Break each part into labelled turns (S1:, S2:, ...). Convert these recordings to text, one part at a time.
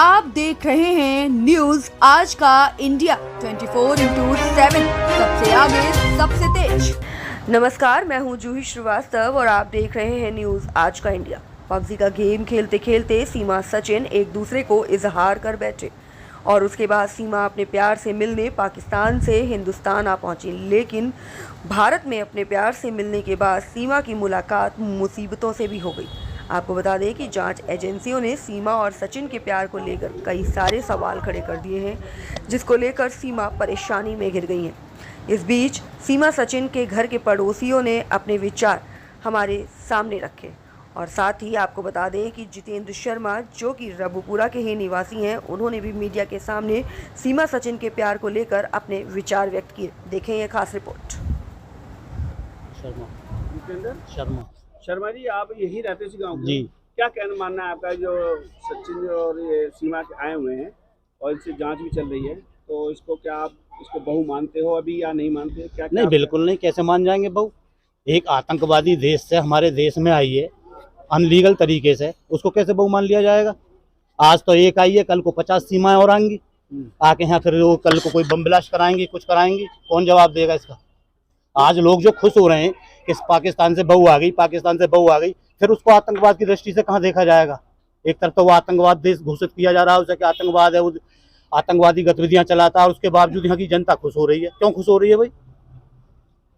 S1: आप देख रहे हैं न्यूज आज का इंडिया 24/7 सबसे आगे सबसे तेज। नमस्कार, मैं हूं जूही श्रीवास्तव और आप देख रहे हैं न्यूज आज का इंडिया। पबजी का गेम खेलते खेलते सीमा सचिन एक दूसरे को इजहार कर बैठे और उसके बाद सीमा अपने प्यार से मिलने पाकिस्तान से हिंदुस्तान आ पहुंची। लेकिन भारत में अपने प्यार से मिलने के बाद सीमा की मुलाकात मुसीबतों से भी हो गई। आपको बता दें कि जांच एजेंसियों ने सीमा और सचिन के प्यार को लेकर कई सारे सवाल खड़े कर दिए हैं, जिसको लेकर सीमा परेशानी में घिर गई हैं। इस बीच सीमा सचिन के घर के पड़ोसियों ने अपने विचार हमारे सामने रखे और साथ ही आपको बता दें कि जितेंद्र शर्मा, जो कि रबुपुरा के ही निवासी हैं, उन्होंने भी मीडिया के सामने सीमा सचिन के प्यार को लेकर अपने विचार व्यक्त किए। देखें ये खास रिपोर्ट।
S2: शर्मा जी, आप यही रहते इसी गाँव
S3: जी।
S2: क्या कहना मानना है आपका, जो सचिन और ये सीमा के आए हुए हैं और इससे जांच भी चल रही है, तो इसको क्या आप इसको बहू मानते हो अभी या नहीं मानते? क्या
S3: नहीं, बिल्कुल नहीं। कैसे मान जाएंगे बहू? एक आतंकवादी देश से हमारे देश में आई है अनलीगल तरीके से, उसको कैसे बहू मान लिया जाएगा? आज तो एक आई है, कल को 50 सीमाएं और आएंगी आके यहाँ, फिर वो कल को कोई बम ब्लास्ट कराएंगी, कुछ कराएंगी। कौन जवाब देगा इसका? आज लोग जो खुश हो रहे हैं कि पाकिस्तान से बहू आ गई, पाकिस्तान से बहू आ गई, फिर उसको आतंकवाद की दृष्टि से कहाँ देखा जाएगा? एक तरफ तो वो आतंकवाद देश घोषित किया जा रहा है उसे कि आतंकवाद है, वो आतंकवादी गतिविधियां चलाता है, और उसके बावजूद यहाँ की जनता खुश हो रही है। क्यों खुश हो रही है भाई?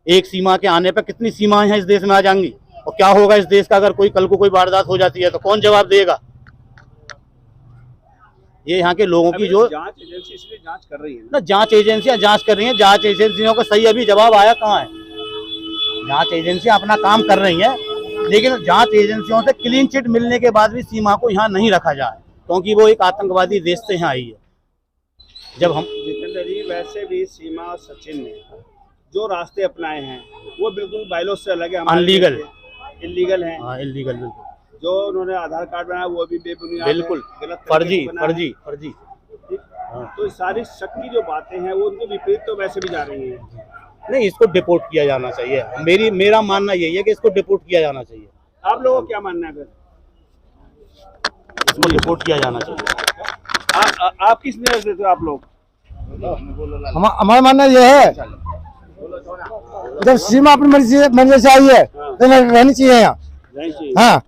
S3: एक सीमा के आने पर कितनी सीमाएं हैं इस देश में आ जाएंगी, और क्या होगा इस देश का अगर कोई कल को कोई वारदात हो जाती है तो कौन जवाब देगा? ये यहाँ के लोगों की जो
S2: जांच एजेंसी इसलिए जांच कर रही है
S3: ना, जांच एजेंसियां जांच कर रही हैं। जांच एजेंसियों का सही अभी जवाब आया कहाँ है? जांच एजेंसियां अपना काम कर रही हैं, लेकिन जांच एजेंसियों से क्लीन चिट मिलने के बाद भी सीमा को यहाँ नहीं रखा जाए, क्योंकि वो एक आतंकवादी देश से यहाँ आई है। जब हम
S2: जितेंद्र जी, वैसे भी सीमा और सचिन ने जो रास्ते अपनाए हैं वो बिल्कुल बायलॉ से अलग है,
S3: अनलीगल,
S2: इलीगल है।
S3: हाँ, इलीगल बिल्कुल।
S2: जो उन्होंने आधार कार्ड बनाया वो भी बेबुनियाद
S3: बिल्कुल
S2: गलत
S3: फर्जी
S2: फर्जी।
S3: हाँ।
S2: तो सारी शक की जो बातें हैं वो उनके विपरीत तो वैसे भी जा रही हैं।
S3: नहीं, इसको डिपोर्ट किया जाना चाहिए। मेरा मानना यही है कि इसको डिपोर्ट किया जाना चाहिए।
S2: आप लोगों को क्या मानना है फिर?
S3: इसको डिपोर्ट किया जाना चाहिए।
S2: आप किस नजर से थे आप लोग?
S4: हमारा मानना यह है, जब सीमा अपनी मर्जी से आई है तो रहनी चाहिए यहाँ। हाँ,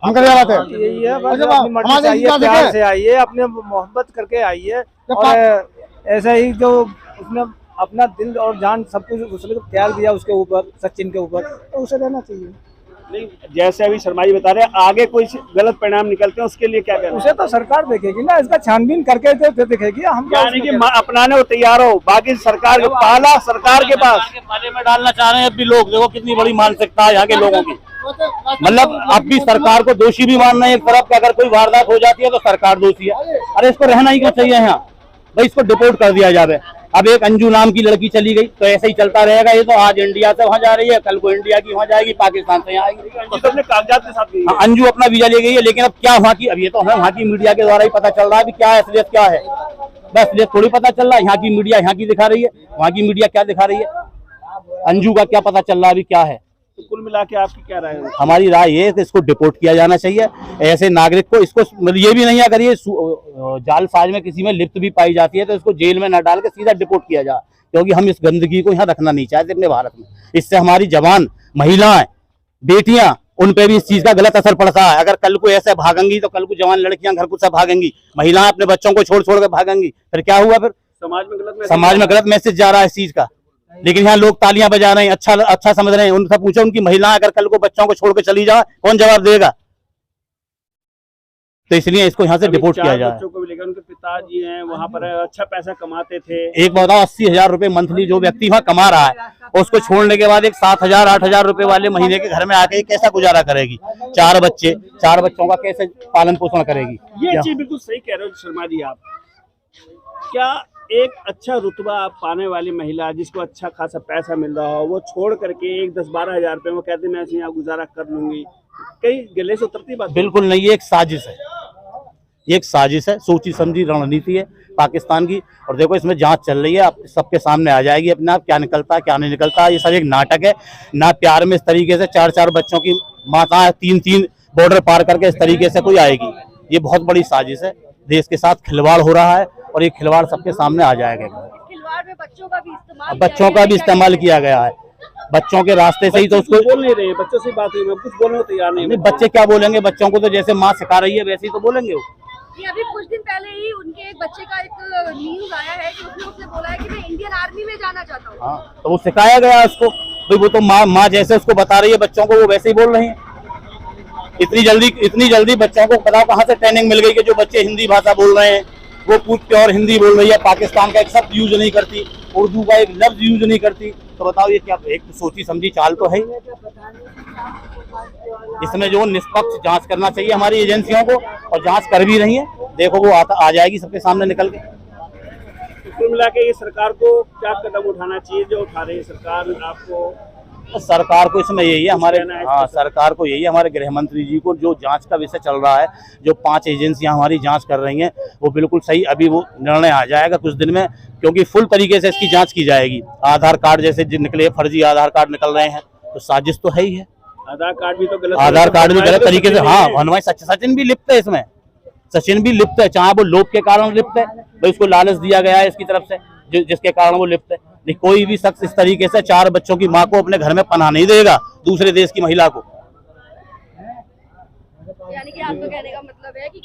S4: हम कर बात है
S5: यही है, अपनी मर्जी से आई है, प्यार से आई है, अपने मोहब्बत करके आई है, और ऐसा ही जो उसने अपना दिल और जान सब कुछ उसने त्याग दिया उसके ऊपर, सचिन के ऊपर, तो उसे रहना चाहिए।
S2: नहीं, जैसे अभी शर्मा जी बता रहे हैं, आगे कोई गलत परिणाम निकलते हैं उसके लिए क्या करना?
S5: उसे तो सरकार देखेगी ना, इसका छानबीन करके तो देखेगी। हम
S2: यानी कि अपनाने को तैयार हो, बाकी सरकार के पाला सरकार के पास
S3: पाले में डालना चाह रहे हैं अब भी लोग। देखो कितनी बड़ी मानसिकता है यहाँ के लोगों की। मतलब अब भी सरकार को दोषी भी मानना है एक तरफ, अगर कोई वारदात हो जाती है तो सरकार दोषी है। अरे इसको रहना ही क्यों चाहिए यहाँ भाई? इसको डिपोर्ट कर दिया जाए। अब एक अंजू नाम की लड़की चली गई तो ऐसे ही चलता रहेगा। ये तो आज इंडिया से वहाँ जा रही है, कल को इंडिया की वहाँ जाएगी, पाकिस्तान से यहाँ आएगी।
S2: तो अपने कागजात के साथ गई है।
S3: हाँ, अंजू अपना वीजा ले गई है, लेकिन अब क्या वहाँ की, अब ये तो हमें वहाँ की मीडिया के द्वारा ही पता चल रहा है क्या है असलियत क्या है। बस असलियत थोड़ी पता चल रहा है। यहाँ की मीडिया यहाँ की दिखा रही है, वहाँ की मीडिया क्या दिखा रही है? अंजू का क्या पता चल रहा है अभी क्या है?
S2: तो कुल मिला के आपकी क्या राय है?
S3: हमारी राय ये है कि इसको डिपोर्ट किया जाना चाहिए। ऐसे नागरिक को इसको मतलब ये भी नहीं, अगर ये जालसाज में किसी में लिप्त भी पाई जाती है तो इसको जेल में न डाल के सीधा डिपोर्ट किया जाए, क्योंकि हम इस गंदगी को यहाँ रखना नहीं चाहते अपने भारत में। इससे हमारी जवान महिलाएं, बेटियां, उन पे भी इस चीज का गलत असर पड़ता है। अगर कल को ऐसे भागेंगी तो कल को जवान लड़कियां घर को सब भागेंगी, महिलाएं अपने बच्चों को छोड़ छोड़ कर भागेंगी, फिर क्या हुआ? फिर समाज में गलत मैसेज जा रहा है इस चीज का। लेकिन यहाँ लोग तालियां बजा रहे हैं, अच्छा समझ रहे हैं। उनसे पूछो, उनकी महिलाएं अगर कल को बच्चों को छोड़ के चली जाए, कौन जवाब देगा? तो इसलिए इसको यहाँ से डिपोर्ट किया जाए।
S2: बच्चों को भी लेकर उनके पिताजी हैं वहाँ पर, अच्छा पैसा कमाते थे।
S3: एक बताओ, 80,000 रुपए मंथली जो व्यक्ति वहाँ कमा रहा है, उसको छोड़ने के बाद एक 7,000 8,000 रुपए वाले महीने के घर में आके कैसा गुजारा करेगी? 4 बच्चों का कैसे पालन पोषण करेगी?
S2: ये चीज बिल्कुल सही कह रहे हो शर्मा जी आप। क्या एक अच्छा रुतबा पाने वाली महिला, जिसको अच्छा खासा पैसा मिल रहा हो, वो छोड़ करके 10-12 हजार रुपए वो कहते मैं ऐसे यहाँ गुजारा कर लूंगी, कहीं गले से उतरती बात?
S3: बिल्कुल नहीं, ये एक साजिश है। ये एक साजिश है, सोची समझी रणनीति है पाकिस्तान की। और देखो इसमें जांच चल रही है, अब सबके सामने आ जाएगी अपने आप क्या निकलता है क्या नहीं निकलता। ये सब एक नाटक है ना। प्यार में इस तरीके से 4-4 बच्चों की माताएं 3-3 बॉर्डर पार करके इस तरीके से कोई आएगी, ये बहुत बड़ी साजिश है। देश के साथ खिलवाड़ हो रहा है और ये खिलवाड़ सबके सामने आ जाएगा।
S1: खिलवाड़ में बच्चों का भी इस्तेमाल
S3: बच्चों का भी इस्तेमाल किया गया है, बच्चों के रास्ते से ही तो उसको
S2: बोल नहीं रहे, बच्चों से बात हुई, मैं कुछ बोलने को तैयार नहीं।
S3: नहीं, बच्चे क्या बोलेंगे, बच्चों को तो जैसे माँ सिखा रही है वैसे ही तो बोलेंगे वो।
S1: ये अभी कुछ दिन पहले ही उनके एक बच्चे का एक न्यूज आया है कि उसने बोला है कि मैं इंडियन आर्मी में जाना चाहता हूँ।
S3: हाँ, तो वो सिखाया गया उसको भाई, वो तो माँ जैसे उसको बता रही है बच्चों को वो वैसे ही बोल रहे हैं। इतनी जल्दी बच्चों को बताओ कहाँ से ट्रेनिंग मिल गई कि जो बच्चे हिंदी भाषा बोल रहे हैं वो पूरी प्योर हिंदी बोल रही है, पाकिस्तान का एक शब्द यूज नहीं करती, उर्दू का एक लफ्ज यूज नहीं करती। तो बताओ ये क्या एक सोची समझी चाल तो है। इसमें जो निष्पक्ष जांच करना चाहिए हमारी एजेंसियों को, और जांच कर भी रही है, देखो वो आ जाएगी सबके सामने निकल के।
S2: कुल मिला के ये सरकार को क्या कदम उठाना चाहिए जो उठा रही है सरकार? आपको
S3: तो सरकार को इसमें यही है हमारे, हाँ सरकार को यही है, हमारे गृह मंत्री जी को जो जांच का विषय चल रहा है, जो 5 एजेंसियां हमारी जांच कर रही हैं वो बिल्कुल सही, अभी वो निर्णय आ जाएगा कुछ दिन में, क्योंकि फुल तरीके से इसकी जांच की जाएगी। आधार कार्ड जैसे निकले, फर्जी आधार कार्ड निकल रहे हैं, तो साजिश तो है ही है।
S2: आधार कार्ड भी तो गलत,
S3: आधार कार्ड भी गलत तरीके से, हाँ हनुमान सचिन भी लिप्त है इसमें, सचिन भी लिप्त है, चाहे वो लोभ के कारण लिप्त है, भाई उसको लालच दिया गया है इसकी तरफ से जिसके कारण वो लिप्त है। नहीं, कोई भी शख्स इस तरीके से 4 बच्चों की माँ को अपने घर में पनाह नहीं देगा दूसरे देश की महिला को।
S1: यानी कि आपका कहने का मतलब है कि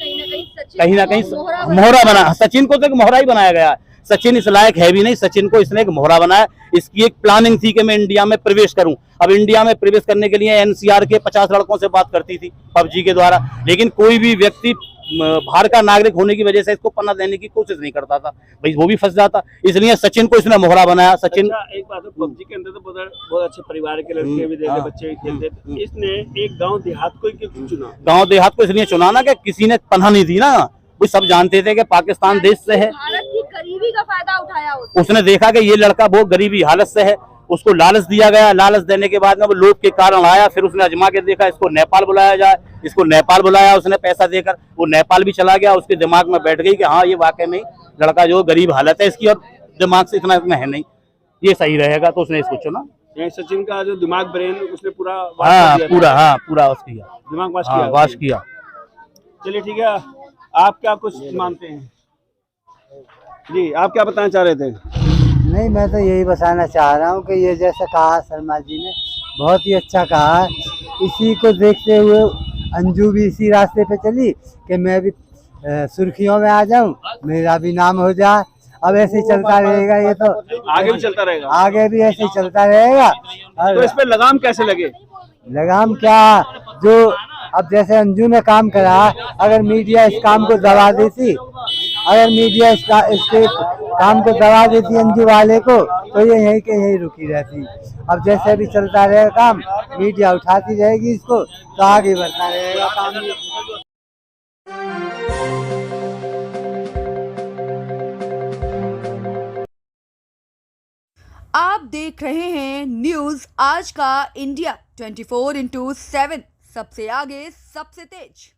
S1: कहीं ना कहीं
S3: मोहरा बना, सचिन को तो एक मोहरा ही बनाया गया है। सचिन इस लायक है भी नहीं, सचिन को इसने एक मोहरा बनाया। इसकी एक प्लानिंग थी कि मैं इंडिया में प्रवेश करूं। अब इंडिया में प्रवेश करने के लिए एनसीआर के 50 लड़कों से बात करती थी पबजी के द्वारा, लेकिन कोई भी व्यक्ति बाहर का नागरिक होने की वजह से इसको पन्ना देने की कोशिश नहीं करता था, भाई वो भी फंस जाता। इसलिए सचिन को इसने मोहरा बनाया। सचिन
S2: एक बात है, पबजी के अंदर तो बहुत अच्छे परिवार के लड़के भी देते, बच्चे भी खेलते, इसने एक गांव देहात को क्यों चुना?
S3: गांव देहात को इसलिए चुना ना कि किसी ने पनाह नहीं दी ना, वो सब जानते थे कि पाकिस्तान देश से है,
S1: भारत की गरीबी का फायदा उठाया
S3: उसने देखा कि ये लड़का बहुत गरीबी हालत से है, उसको लालच दिया गया। लालच देने के बाद में वो लोभ के कारण आया, फिर उसने अजमा के देखा इसको नेपाल बुलाया जाए, इसको नेपाल बुलाया उसने पैसा देकर, वो नेपाल भी चला गया। उसके दिमाग में बैठ गई कि हाँ ये वाकई में लड़का जो गरीब हालत है इसकी और दिमाग से इतना है नहीं, ये सही रहेगा, तो उसने इसको चुना।
S2: सचिन का जो दिमाग ब्रेन उसने पूरा
S3: पूरा उसकी
S2: दिमाग
S3: वाश किया।
S2: चलिए ठीक है, आप क्या कुछ मानते हैं जी? आप क्या बताना चाह रहे थे?
S6: नहीं, मैं तो यही बताना चाह रहा हूँ कि ये जैसा कहा शर्मा जी ने, बहुत ही अच्छा कहा है। इसी को देखते हुए अंजू भी इसी रास्ते पे चली कि मैं भी सुर्खियों में आ जाऊं, मेरा भी नाम हो जाए। अब ऐसे ही चलता रहेगा, ये तो
S2: आगे भी चलता रहेगा,
S6: आगे भी ऐसे ही चलता रहेगा।
S2: तो इस पे लगाम कैसे लगे?
S6: लगाम क्या, जो अब जैसे अंजू ने काम करा, अगर मीडिया इस काम को दबा देती, अगर मीडिया इसके काम को दबा देती अंजू वाले को, तो ये यहीं के यहीं रुकी रहती। अब जैसे भी चलता रहेगा काम, मीडिया उठाती रहेगी इसको, तो आगे बढ़ता रहेगा काम।
S1: आप देख रहे हैं न्यूज आज का इंडिया 24/7, सबसे आगे सबसे तेज।